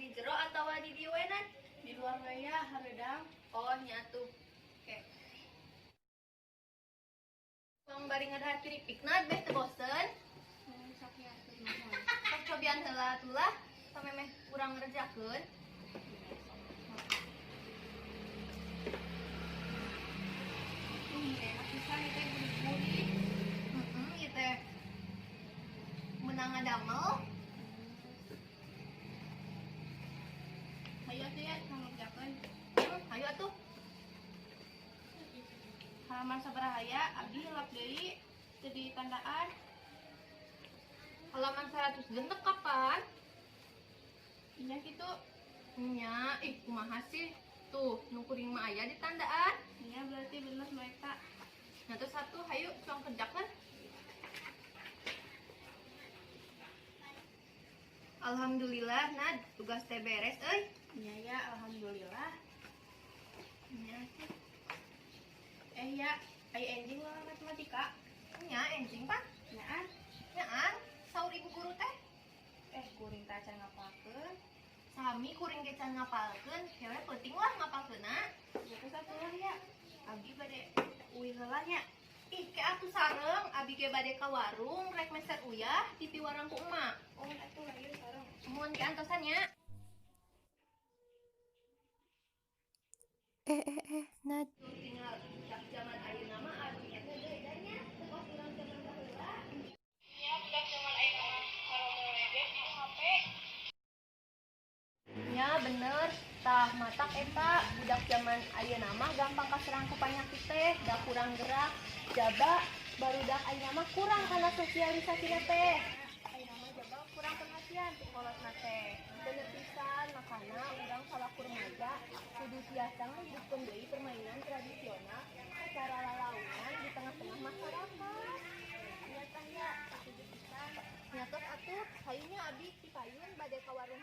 di jero atau di diwenan? Di luar ya, haredang. Oh, nyatu. Oke. Bang bari ngadahar keripikna beh teu bosen. Sok ya, Sok cobian heula tulah samemeh urang ngerjakeun. enak pisan teh gurih-gurih. Ieu teh meunang ngadamel. Hayu atuh ya, ngerjakeun. Hayu atuh. Halaman sabaraha ya, abdi hilap deui teu ditandaan. Halaman 100 genep kapan? Nya kitu. Nya, kumaha sih? Tuh, nu kuring mah aya ditandaan. Nya berarti bener nu eta. Nah, terus satu, hayu cong kerjakeun. Alhamdulillah, Nad, tugas teh beres euy. Nya ya, alhamdulillah. Nya, Ya, aya enjing lawan matematika. nya enjing, Pak. Nyaan. Nyaan, saur ibu guru teh. Kuring teh acan ngapalkeun. Sami kuring ge can ngapalkeun, kewe penting lah ngapalkeunna. Ya teh satulah ya. Abdi bade uwi heula nya. Ke atuh sareng, abdi ge bade ka warung rek meser uyah di piwarang ku emak. Oh, atuh hayu sareng. Mun diantosan nya. Nad. Tinggal budak zaman ayeuna mah abdi eta beda nya, teu urang zaman baheula. Ya, budak zaman ayeuna mah hareureun lege di HP. Ya bener, tah matak eta budak zaman ayeuna mah gampang kaserang ku panyakit teh, da kurang gerak, jaba barudak ayeuna mah kurang kana sosialisasina teh. Ayeuna mah jaba kurang perhatian ti kolotna teh. Bener pisan makana urang salaku remaja kudu tiasa ngahidupkeun deui permainan tradisional secara lalaunan di tengah-tengah masyarakat. Nya tah nya, setuju pisan. Nya tos atuh hayunya abdi ti payun bade ka warung